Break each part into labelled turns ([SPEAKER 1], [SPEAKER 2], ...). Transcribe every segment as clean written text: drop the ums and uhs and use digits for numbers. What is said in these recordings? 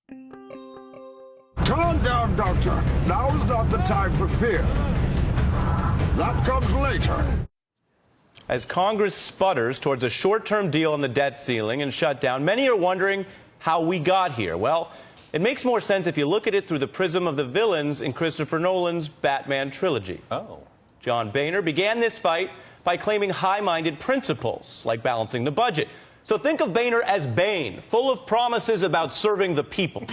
[SPEAKER 1] Calm down, Doctor. Now is not the time for fear. That comes later.
[SPEAKER 2] As Congress sputters towards a short-term deal on the debt ceiling and shutdown, many are wondering how we got here. Well, it makes more sense if you look at it through the prism of the villains in Christopher Nolan's Batman trilogy. John Boehner began this fight by claiming high-minded principles, like balancing the budget. So think of Boehner as Bane, full of promises about serving the people.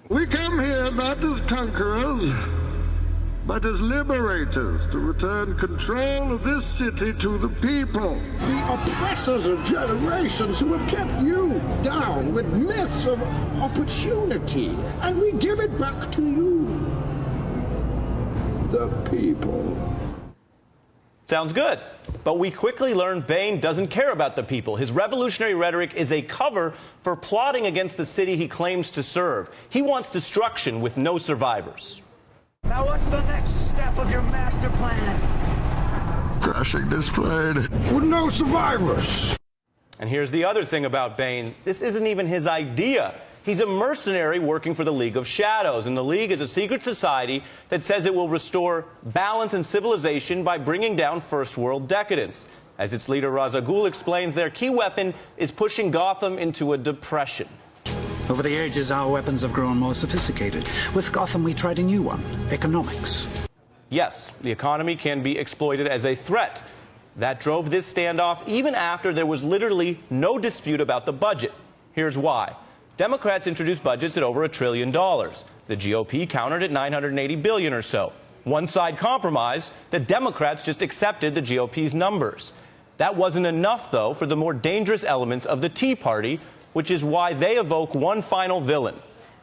[SPEAKER 1] We come here not as conquerors, but as liberators to return control of this city to the people. The oppressors of generations who have kept you down with myths of opportunity, and we give it back to you, the people.
[SPEAKER 2] Sounds good. But we quickly learn Bane doesn't care about the people. His revolutionary rhetoric is a cover for plotting against the city he claims to serve. He wants destruction with no survivors.
[SPEAKER 3] Now what's the next step of your master plan?
[SPEAKER 1] Crashing this plane with no survivors.
[SPEAKER 2] And here's the other thing about Bane. This isn't even his idea. He's a mercenary working for the League of Shadows, and the League is a secret society that says it will restore balance and civilization by bringing down First World decadence. As its leader Ra's al Ghul explains, their key weapon is pushing Gotham into a depression.
[SPEAKER 4] Over the ages, our weapons have grown more sophisticated. With Gotham, we tried a new one, economics.
[SPEAKER 2] Yes, the economy can be exploited as a threat. That drove this standoff even after there was literally no dispute about the budget. Here's why. Democrats introduced budgets at over $1 trillion. The GOP countered at $980 billion or so. One side compromised. The Democrats just accepted the GOP's numbers. That wasn't enough, though, for the more dangerous elements of the Tea Party, which is why they evoke one final villain.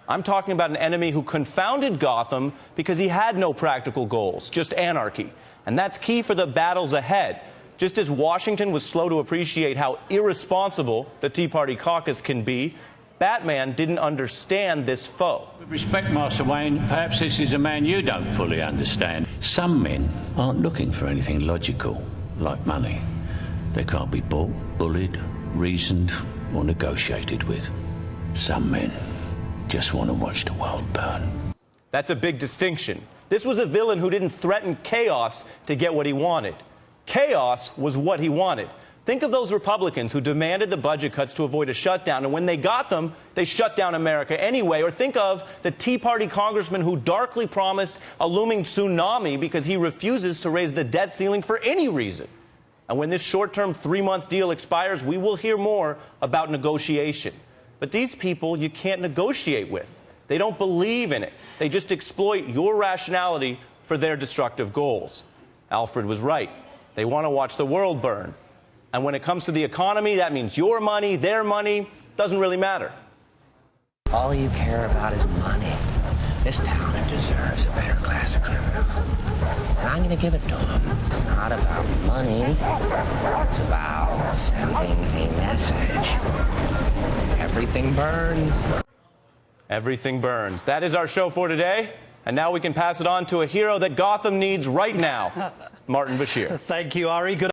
[SPEAKER 2] I'm talking about an enemy who confounded Gotham because he had no practical goals, just anarchy. And that's key for the battles ahead. Just as Washington was slow to appreciate how irresponsible the Tea Party caucus can be, Batman didn't understand this foe.
[SPEAKER 5] With respect, Master Wayne, perhaps this is a man you don't fully understand. Some men aren't looking for anything logical, like money. They can't be bought, bullied, reasoned, or negotiated with. Some men just want to watch the world burn.
[SPEAKER 2] That's a big distinction. This was a villain who didn't threaten chaos to get what he wanted. Chaos was what he wanted. Think of those Republicans who demanded the budget cuts to avoid a shutdown, and when they got them, they shut down America anyway. Or think of the Tea Party congressman who darkly promised a looming tsunami because he refuses to raise the debt ceiling for any reason. And when this short-term 3-month deal expires, we will hear more about negotiation. But these people you can't negotiate with. They don't believe in it. They just exploit your rationality for their destructive goals. Alfred was right. They want to watch the world burn. And when it comes to the economy, that means your money, their money, doesn't really matter.
[SPEAKER 6] All you care about is money. This town deserves a better class of criminal. And I'm going to give it to them. It's not about money. It's about sending a message. Everything burns.
[SPEAKER 2] Everything burns. That is our show for today. And now we can pass it on to a hero that Gotham needs right now, Martin Bashir.
[SPEAKER 7] Thank you, Ari. Good